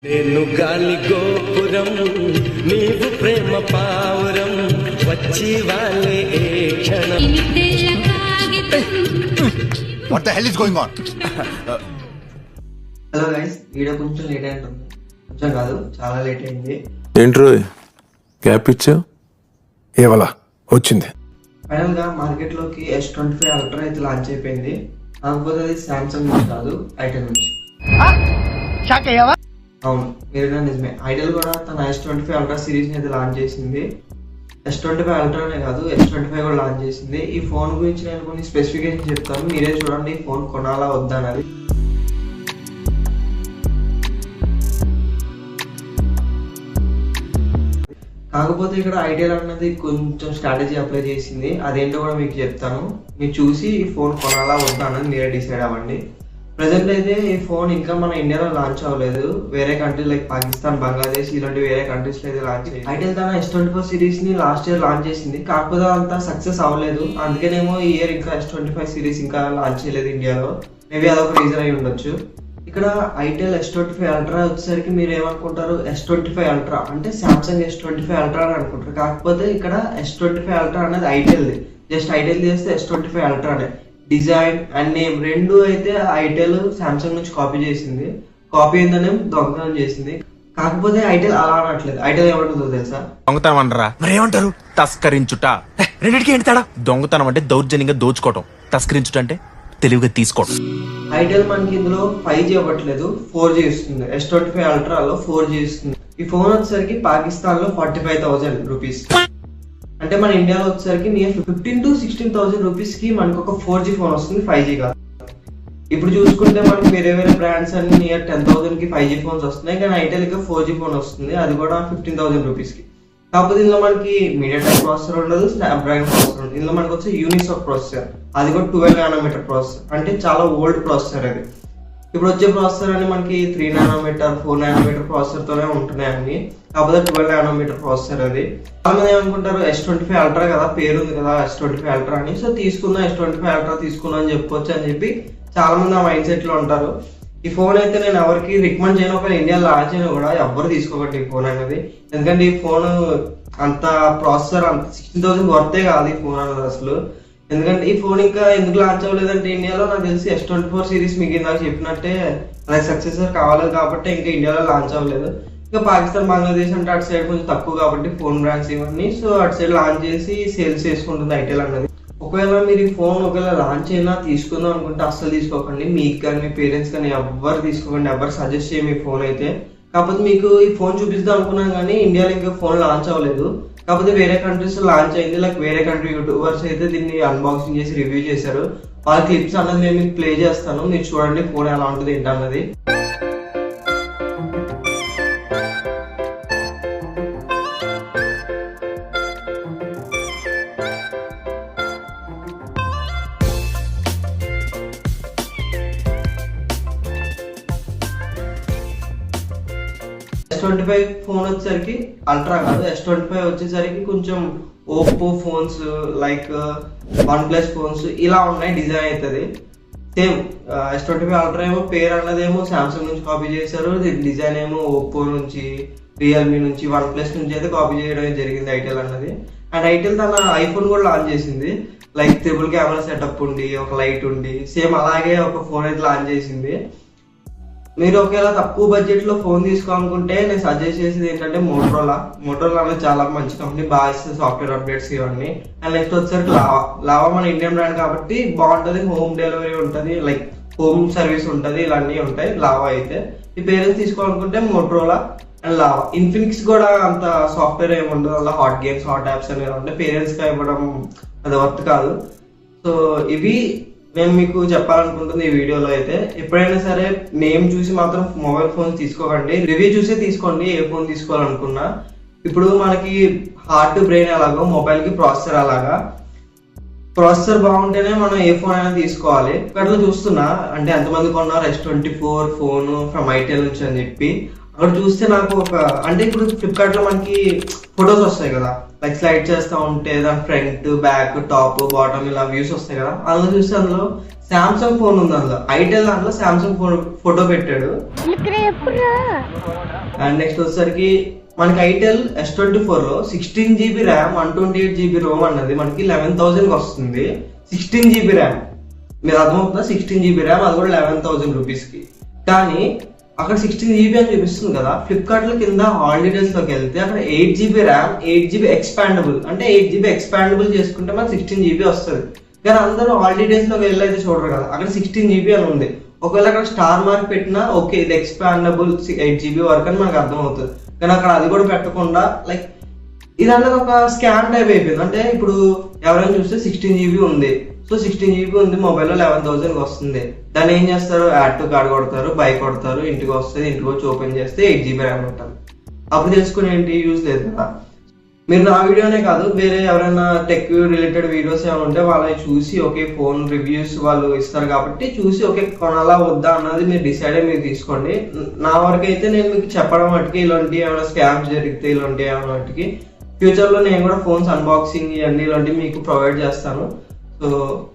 నేను గాలి గోపురం నీవు ప్రేమ పావురం వచ్చి వాళ్ళే ఏ క్షణం. What the hell is going on? Hello guys, video కొంచెం లేట్ అయింటుంది. కొంచెం కాదు, చాలా లేట్ అయింది. ఏంట్రో గ్యాప్ ఇచ్చా ఏవలా వచ్చింది. ఫైనల్ గా మార్కెట్ లోకి S25 అల్ట్రా అయితే లాంచ్ అయిపోయింది. కాకపోతే అది సామ్సంగ్ నుంచి కాదు, ఐటెల్ నుంచి. అవును, మీరు నిజమే. ఐటెల్ కూడా తన S25 అల్ట్రా సిరీస్ ని అయితే లాంచ్ చేసింది. S25 అల్ట్రానే కాదు, S25 కూడా లాంచ్ చేసింది. ఈ ఫోన్ గురించి నేను కొన్ని స్పెసిఫికేషన్ చెప్తాను, మీరే చూడండి ఈ ఫోన్ కొనాలా వద్దా అనేది. కాకపోతే ఇక్కడ ఐడియల్ అన్నది కొంచెం స్ట్రాటజీ అప్లై చేసింది. అదేంటో కూడా మీకు చెప్తాను, మీరు చూసి ఈ ఫోన్ కొనాలా వద్దా అన్నది మీరే డిసైడ్ అవ్వండి. ప్రజెంట్ అయితే ఈ ఫోన్ ఇంకా మన ఇండియాలో లాంచ్ అవ్వలేదు. వేరే కంట్రీ లైక్ పాకిస్తాన్, బంగ్లాదేశ్ ఇలాంటి వేరే కంట్రీస్ లో అయితే లాంచ్ అయ్యింది. ఐటెల్ తన S24 సిరీస్ ని లాస్ట్ ఇయర్ లాంచ్ చేసింది, కాకపోతే అంత సక్సెస్ అవ్వలేదు. అందుకనేమో ఈ ఇయర్ ఇంకా S25 సిరీస్ ఇంకా లాంచ్ చేయలేదు ఇండియాలో. మేబీ అదొక రీజన్ అయి ఉండొచ్చు. ఇక్కడ ఐటెల్ S25 అల్ట్రా వచ్చేసరికి మీరు ఏమనుకుంటారు, S25 అల్ట్రా అంటే సామ్సంగ్ S25 అల్ట్రా అని అనుకుంటారు. కాకపోతే ఇక్కడ S25 అల్ట్రా అనేది ఐటెల్ది. జస్ట్ ఐటెల్ చేస్తే S25 అల్ట్రానే. డిజైన్ అండ్ నేమ్ రెండు అయితే ఐటెల్ సామ్సంగ్ నుంచి కాపీ చేసింది. కాపీ ఏందనే దొంగతనం చేసింది. కాకపోతే ఐటెల్ అలా అనట్లేదు. ఐటెల్ ఏమంటుందో తెలుసా? దొంగతనం అనరా, మరి ఏమంటారు? తస్కరించుట. రెండింటికి ఏంటి తేడా? దొంగతనం అంటే దౌర్జన్యంగా దోచుకోవటం, తస్కరించుట అంటే తెలివిగా తీసుకోవడం. ఐటెల్ మనకి ఇందులో 5G ఇవ్వట్లేదు, 4G ఇస్తుంది. S25 అల్ట్రాలో 4G ఇస్తుంది. ఈ ఫోన్ వచ్చేసరికి పాకిస్తాన్ లో 45,000 రూపీస్, అంటే మన ఇండియాలో వచ్చేసరికి నియర్ 15,000 to 16,000 రూపీస్ కి మనకు ఒక 4G ఫోన్ వస్తుంది, 5G కాదు. ఇప్పుడు చూసుకుంటే మనకి వేరే వేరే బ్రాండ్స్ అన్ని నియర్ 10,000 కి 5G ఫోన్స్ వస్తున్నాయి, కానీ ఐటెల్ కి 4G ఫోన్ వస్తుంది, అది కూడా 15,000 రూపీస్ కి. కాకపోతే ఇందులో మనకి MediaTek ప్రాసెసర్ ఉండదు, స్నాప్డ్రాగన్ ప్రాసెసర్ ఉండదు. ఇందులో మనకి వచ్చే యూనిసాక్ ప్రాసెసర్, అది కూడా 12 నానోమీటర్ ప్రాసెసర్, అంటే చాలా ఓల్డ్ ప్రాసెసర్ అది. ఇప్పుడు వచ్చే ప్రాసెసర్ అని మనకి 3 నానోమీటర్ 4 నానోమీటర్ ప్రాసెసర్ తోనే ఉంటున్నాయి అన్ని. కాకపోతే 12 నానోమీటర్ ప్రాసెసర్ అది. చాలా మంది ఏమనుకుంటారు, S25 అల్ట్రా కదా, పేరు ఉంది కదా S25 అల్ట్రా అని, సో తీసుకుందాం S25 అల్ట్రా తీసుకుందాం అని చెప్పొచ్చు అని చెప్పి చాలా మంది ఆ మైండ్ సెట్ లో ఉంటారు. ఈ ఫోన్ అయితే నేను ఎవరికి రికమెండ్ చేయను. ఒక ఇండియాలో లాంచ్ అయినా కూడా ఎవ్వరు తీసుకోకండి ఈ ఫోన్ అనేది. ఎందుకంటే ఈ ఫోన్ అంత ప్రాసెసర్ అంత 16,000 వర్తే కాదు ఈ ఫోన్ అనేది అసలు. ఎందుకంటే ఈ ఫోన్ ఇంకా ఎందుకు లాంచ్ అవ్వలేదంటే ఇండియాలో నాకు తెలిసి S24 సిరీస్ మీకు ఇందాక చెప్పినట్టే అలాగే సక్సెసర్ కావాలి కాబట్టి ఇంకా ఇండియాలో లాంచ్ అవ్వలేదు. ఇంకా పాకిస్తాన్, బంగ్లాదేశ్ అంటే అటు సైడ్ కొంచెం తక్కువ కాబట్టి ఫోన్ బ్రాండ్స్ ఇవన్నీ, సో అటు సైడ్ లాంచ్ చేసి సేల్స్ చేసుకుంటుంది ఐటెల్ అన్నది. ఒకవేళ మీరు ఈ ఫోన్ ఒకవేళ లాంచ్ అయినా తీసుకుందాం అనుకుంటే అస్సలు తీసుకోకండి. మీకు కానీ మీ పేరెంట్స్ కానీ ఎవ్వరు తీసుకోకండి, ఎవరు సజెస్ట్ చేయము ఈ ఫోన్ అయితే. కాకపోతే మీకు ఈ ఫోన్ చూపిద్దాం అనుకున్నాం కానీ ఇండియాలో ఇంకా ఫోన్ లాంచ్ అవ్వలేదు. కాకపోతే వేరే కంట్రీస్ లో లాంచ్ అయింది. లైక్ వేరే కంట్రీ యూట్యూబర్స్ అయితే దీన్ని అన్బాక్సింగ్ చేసి రివ్యూ చేశారు. వాళ్ళ క్లిప్స్ అన్నది నేను మీకు ప్లే చేస్తాను, మీరు చూడండి ఫోన్ ఎలా ఉంటుంది ఏంటన్నది. S25 ఫోన్ వచ్చేసరికి అల్ట్రా కాదు, S25 వచ్చేసరికి కొంచెం Oppo phones like OnePlus phones ఇలా ఉన్నాయి డిజైన్ అవుతుంది. సేమ్ S25 అల్ట్రా ఏమో పేరు అన్నదేమో సామ్సంగ్ నుంచి కాపీ చేశారు, డిజైన్ ఏమో ఓప్పో నుంచి, రియల్మీ నుంచి, OnePlus నుంచి అయితే కాపీ చేయడం జరిగింది ఐటెల్ అన్నది. అండ్ ఐటెల్ తన ఐఫోన్ కూడా లాంచ్ చేసింది, లైక్ ట్రిపుల్ కెమెరా సెటప్ ఉండి ఒక లైట్ ఉండి సేమ్ అలాగే ఒక ఫోన్ అయితే లాంచ్ చేసింది. మీరు ఒకవేళ తక్కువ బడ్జెట్ లో ఫోన్ తీసుకోవాలనుకుంటే నేను సజెస్ట్ చేసేది ఏంటంటే మోటరోలా అనేది చాలా మంచి కంపెనీ, బాగా ఇస్తుంది సాఫ్ట్వేర్ అప్డేట్స్ ఇవన్నీ. అండ్ నెక్స్ట్ వచ్చేసరికి లావా మన ఇండియన్ బ్రాండ్ కాబట్టి బాగుంటుంది, హోమ్ డెలివరీ ఉంటుంది, లైక్ హోమ్ సర్వీస్ ఉంటుంది, ఇలాంటివి ఉంటాయి లావా అయితే. ఈ పేరెంట్స్ తీసుకోవాలనుకుంటే మోటరోలా అండ్ లావా. ఇన్ఫినిక్స్ కూడా అంత సాఫ్ట్వేర్ ఏమి ఉండదు, అలా హాట్ గేమ్స్ హాట్ యాప్స్ అనేవి ఉంటాయి, పేరెంట్స్ గా ఇవ్వడం అది వర్త్ కాదు. సో ఇవి నేను మీకు చెప్పాలనుకుంటుంది ఈ వీడియోలో అయితే. ఎప్పుడైనా సరే నేమ్ చూసి మాత్రం మొబైల్ ఫోన్స్ తీసుకోకండి, రివ్యూ చూసే తీసుకోండి ఏ ఫోన్ తీసుకోవాలనుకున్నా. ఇప్పుడు మనకి హార్ట్ బ్రెయిన్ ఎలాగో మొబైల్ కి ప్రాసెసర్ అలాగా, ప్రాసెసర్ బాగుంటేనే మనం ఏ ఫోన్ అయినా తీసుకోవాలి. అట్లా చూస్తున్నా అంటే ఎంతమంది కొన్నారు S24 ఫోన్ ఫ్రమ్ ఐటెల్ నుంచి అని చెప్పి. అక్కడ చూస్తే నాకు ఒక అంటే ఇప్పుడు ఫ్లిప్కార్ట్ లో మనకి ఫొటోస్ వస్తాయి కదా, లైక్ స్లైడ్ చేస్తూ ఉంటే దాని ఫ్రంట్, బ్యాక్, టాప్, బాటమ్ ఇలా వ్యూస్ వస్తాయి కదా. అందులో చూస్తే అందులో సామ్సంగ్ ఫోన్ ఉంది అందులో, ఐటెల్ దాంట్లో సామ్సంగ్ ఫోన్ ఫోటో పెట్టాడు. అండ్ నెక్స్ట్ వచ్చేసరికి మనకి ఐటెల్ S24 లో 16 GB ర్యామ్ 128 GB రోమ్ అన్నది మనకి 11,000 వస్తుంది. 16 GB ర్యామ్, మీరు అర్థమవుతుందా? 16 GB ర్యామ్, అది కూడా 11,000 రూపీస్కి. కానీ అక్కడ 16 GB అని చూపిస్తుంది కదా, ఫ్లిప్కార్ట్ లో కింద ఆల్ డీటెయిల్స్ లోకి వెళ్తే అక్కడ 8 GB ర్యామ్ 8 GB ఎక్స్పాండబుల్, అంటే 8 GB ఎక్స్పాండబుల్ చేసుకుంటే మనకి 16 GB వస్తుంది. కానీ అందరూ ఆల్ డీటెయిల్స్ లోకి వెళ్ళి అయితే చూడరు కదా, అక్కడ 16 GB అని ఉంది. ఒకవేళ అక్కడ స్టార్ మార్క్ పెట్టినా ఓకే ఇది ఎక్స్పాండబుల్ 8 GB వరకు అని మనకు అర్థం అవుతుంది. కానీ అక్కడ అది కూడా పెట్టకుండా లైక్ ఇదంతా ఒక స్కామ్ టైప్ అయిపోయింది. అంటే ఇప్పుడు ఎవరైనా చూస్తే 16 GB ఉంది, సో 16 GB ఉంది మొబైల్లో 11,000 వస్తుంది. దాన్ని ఏం చేస్తారు, యాడ్ టు కార్డ్ కొడతారు, బై కొడతారు, ఇంటికి వస్తుంది, ఇంటికి వచ్చి ఓపెన్ చేస్తే 8 GB ర్యామ్ ఉంటుంది. అప్పుడు తెలుసుకుని ఏంటి యూజ్ లేదు కదా. మీరు నా వీడియోనే కాదు వేరే ఎవరైనా టెక్ రిలేటెడ్ వీడియోస్ ఏమైనా ఉంటే వాళ్ళని చూసి ఓకే ఫోన్ రివ్యూస్ వాళ్ళు ఇస్తారు కాబట్టి చూసి ఓకే కొనాలా వద్దా అన్నది మీరు డిసైడ్ అయ్యి మీరు తీసుకోండి. నా వరకు అయితే నేను మీకు చెప్పడం మట్టుకి ఇలాంటి ఏమైనా స్కామ్స్ జరిగితే ఇలాంటి ఏమైనా మట్టుకి ఫ్యూచర్లో నేను కూడా ఫోన్స్ అన్బాక్సింగ్ ఇవన్నీ ఇలాంటివి మీకు ప్రొవైడ్ చేస్తాను. సో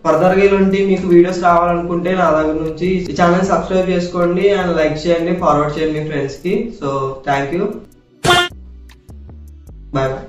ఫర్దర్గా ఇలాంటి మీకు వీడియోస్ రావాలనుకుంటే నా దగ్గర నుంచి ఈ ఛానల్ సబ్స్క్రైబ్ చేసుకోండి అండ్ లైక్ చేయండి, ఫార్వర్డ్ చేయండి మీ ఫ్రెండ్స్కి. So thank you, bye bye.